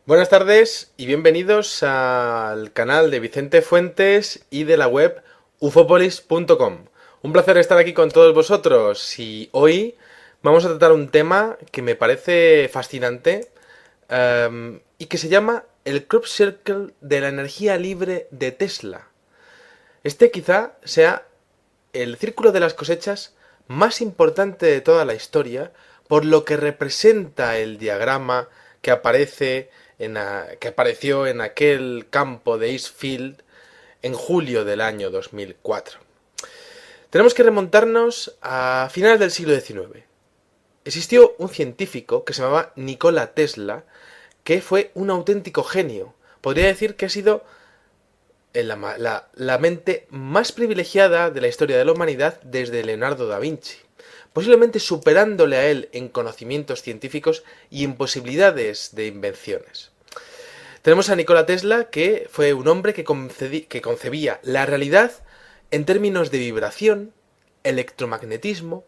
Buenas tardes y bienvenidos al canal de Vicente Fuentes y de la web ufopolis.com. Un placer estar aquí con todos vosotros y hoy vamos a tratar un tema que me parece fascinante y que se llama el crop circle de la energía libre de Tesla. Este quizá sea el círculo de las cosechas más importante de toda la historia, por lo que representa el diagrama que que apareció en aquel campo de Eastfield en julio del año 2004. Tenemos que remontarnos a finales del siglo XIX. Existió un científico que se llamaba Nikola Tesla, que fue un auténtico genio. Podría decir que ha sido la mente más privilegiada de la historia de la humanidad desde Leonardo da Vinci, posiblemente superándole a él en conocimientos científicos y en posibilidades de invenciones. Tenemos a Nikola Tesla, que fue un hombre que concebía la realidad en términos de vibración, electromagnetismo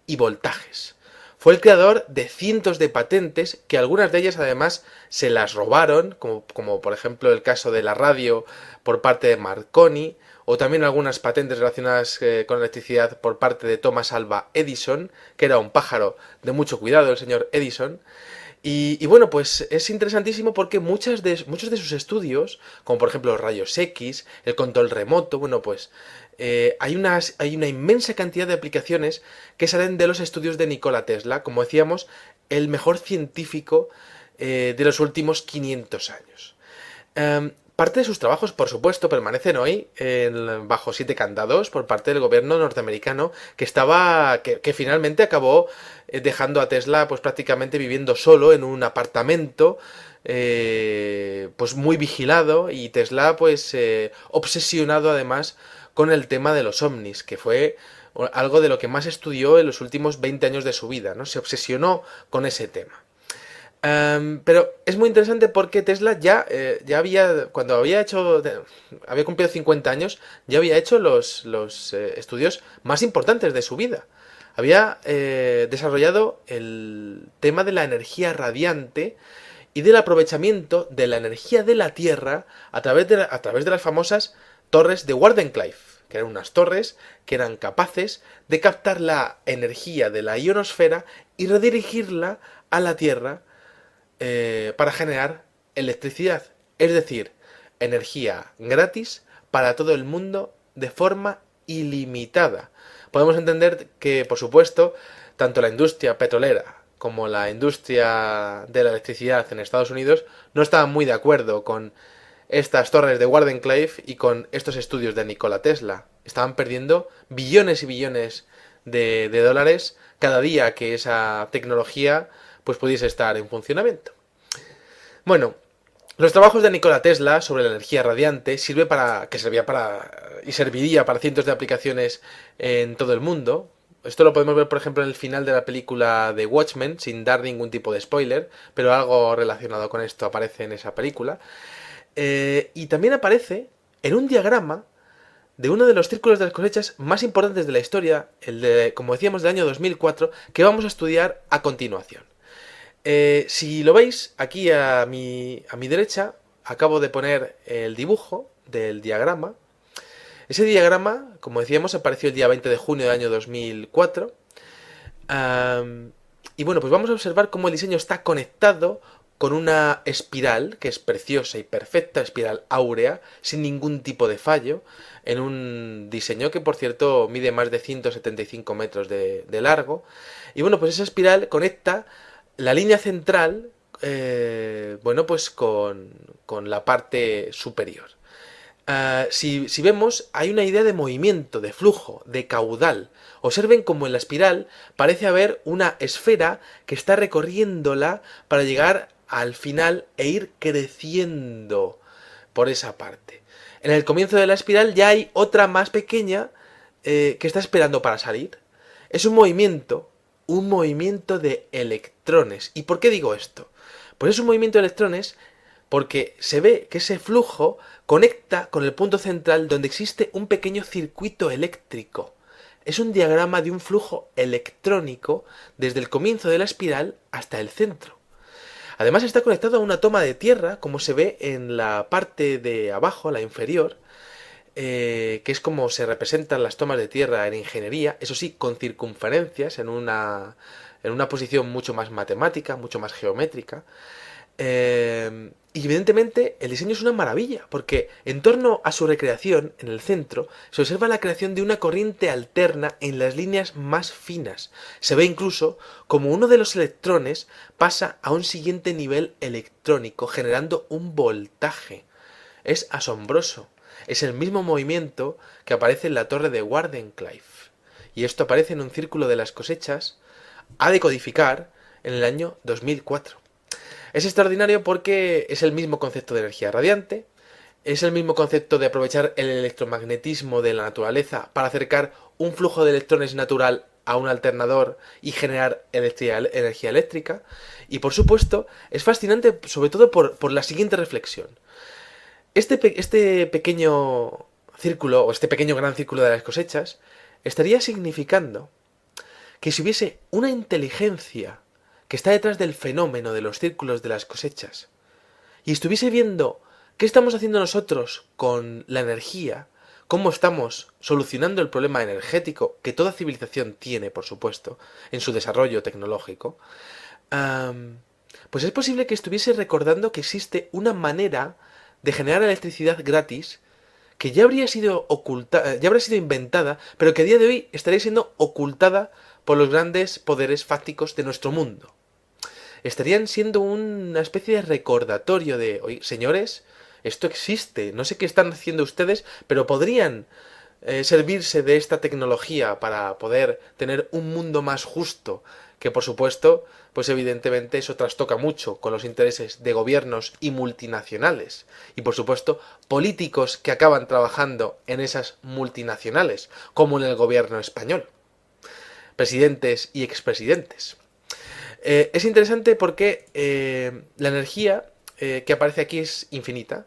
y voltajes. Fue el creador de cientos de patentes, que algunas de ellas además se las robaron, como por ejemplo el caso de la radio por parte de Marconi, o también algunas patentes relacionadas con electricidad por parte de Thomas Alva Edison, que era un pájaro de mucho cuidado, el señor Edison. Y bueno, pues es interesantísimo porque muchos de sus estudios, como por ejemplo los rayos X, el control remoto, bueno, pues hay una inmensa cantidad de aplicaciones que salen de los estudios de Nikola Tesla, como decíamos, el mejor científico de los últimos 500 años. Parte de sus trabajos, por supuesto, permanecen hoy bajo 7 candados por parte del gobierno norteamericano, que finalmente acabó dejando a Tesla pues prácticamente viviendo solo en un apartamento pues muy vigilado, y Tesla pues obsesionado además con el tema de los ovnis, que fue algo de lo que más estudió en los últimos 20 años de su vida, ¿no? Se obsesionó con ese tema. Pero es muy interesante porque Tesla ya había, cuando había cumplido 50 años, ya había hecho los estudios más importantes de su vida. Había desarrollado el tema de la energía radiante y del aprovechamiento de la energía de la Tierra a través de las famosas torres de Wardenclyffe, que eran unas torres que eran capaces de captar la energía de la ionosfera y redirigirla a la Tierra para generar electricidad, es decir, energía gratis para todo el mundo de forma ilimitada. Podemos entender que, por supuesto, tanto la industria petrolera como la industria de la electricidad en Estados Unidos no estaban muy de acuerdo con estas torres de Wardenclyffe y con estos estudios de Nikola Tesla. Estaban perdiendo billones y billones de dólares cada día que esa tecnología pues pudiese estar en funcionamiento. Bueno, los trabajos de Nikola Tesla sobre la energía radiante serviría para cientos de aplicaciones en todo el mundo. Esto lo podemos ver, por ejemplo, en el final de la película de Watchmen, sin dar ningún tipo de spoiler, pero algo relacionado con esto aparece en esa película. Y también aparece en un diagrama de uno de los círculos de las cosechas más importantes de la historia, el de, como decíamos, del año 2004, que vamos a estudiar a continuación. Si lo veis, aquí a mi derecha acabo de poner el dibujo del diagrama. Ese diagrama, como decíamos, apareció el día 20 de junio del año 2004. Y bueno, pues vamos a observar cómo el diseño está conectado con una espiral, que es preciosa y perfecta, espiral áurea, sin ningún tipo de fallo, en un diseño que, por cierto, mide más de 175 metros de largo. Y bueno, pues esa espiral conecta la línea central, bueno, pues con la parte superior. Si vemos, hay una idea de movimiento, de flujo, de caudal. Observen cómo en la espiral parece haber una esfera que está recorriéndola para llegar al final e ir creciendo por esa parte. En el comienzo de la espiral ya hay otra más pequeña que está esperando para salir. Es un movimiento de electrones. ¿Y por qué digo esto? Pues es un movimiento de electrones porque se ve que ese flujo conecta con el punto central donde existe un pequeño circuito eléctrico. Es un diagrama de un flujo electrónico desde el comienzo de la espiral hasta el centro. Además está conectado a una toma de tierra, como se ve en la parte de abajo, la inferior, que es como se representan las tomas de tierra en ingeniería, eso sí, con circunferencias en una posición mucho más matemática, mucho más geométrica. Y evidentemente el diseño es una maravilla, porque en torno a su recreación, en el centro, se observa la creación de una corriente alterna en las líneas más finas. Se ve incluso como uno de los electrones pasa a un siguiente nivel electrónico, generando un voltaje. Es asombroso. Es el mismo movimiento que aparece en la torre de Wardenclyffe. Y esto aparece en un círculo de las cosechas a decodificar en el año 2004. Es extraordinario porque es el mismo concepto de energía radiante, es el mismo concepto de aprovechar el electromagnetismo de la naturaleza para acercar un flujo de electrones natural a un alternador y generar energía eléctrica. Y por supuesto, es fascinante sobre todo por la siguiente reflexión. Este pequeño círculo, o este pequeño gran círculo de las cosechas, estaría significando que si hubiese una inteligencia que está detrás del fenómeno de los círculos de las cosechas, y estuviese viendo qué estamos haciendo nosotros con la energía, cómo estamos solucionando el problema energético que toda civilización tiene, por supuesto, en su desarrollo tecnológico, pues es posible que estuviese recordando que existe una manera de generar electricidad gratis que ya habría sido ya habría sido inventada, pero que a día de hoy estaría siendo ocultada por los grandes poderes fácticos de nuestro mundo. Estarían siendo una especie de recordatorio de, oye, señores, esto existe, no sé qué están haciendo ustedes, pero podrían servirse de esta tecnología para poder tener un mundo más justo, que por supuesto, pues evidentemente eso trastoca mucho con los intereses de gobiernos y multinacionales, y por supuesto políticos que acaban trabajando en esas multinacionales, como en el gobierno español, presidentes y expresidentes. Es interesante porque la energía que aparece aquí es infinita,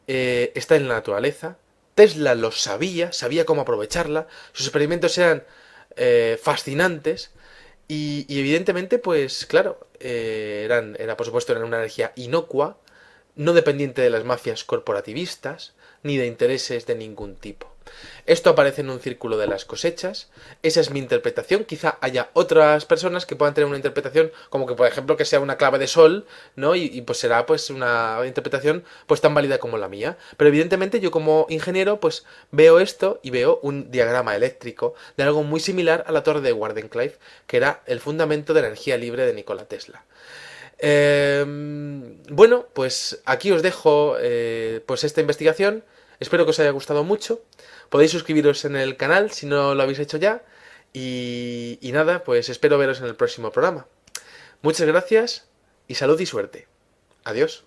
está en la naturaleza. Tesla lo sabía, sabía cómo aprovecharla, sus experimentos eran fascinantes y evidentemente, pues claro, por supuesto, eran una energía inocua, no dependiente de las mafias corporativistas, ni de intereses de ningún tipo. Esto aparece en un círculo de las cosechas, esa es mi interpretación, quizá haya otras personas que puedan tener una interpretación como que por ejemplo que sea una clave de sol, ¿no? Y pues será pues una interpretación pues tan válida como la mía, pero evidentemente yo como ingeniero pues veo esto y veo un diagrama eléctrico de algo muy similar a la torre de Wardenclyffe, que era el fundamento de la energía libre de Nikola Tesla. Bueno, pues aquí os dejo pues esta investigación. Espero que os haya gustado mucho. Podéis suscribiros en el canal si no lo habéis hecho ya. Y nada, pues espero veros en el próximo programa. Muchas gracias y salud y suerte. Adiós.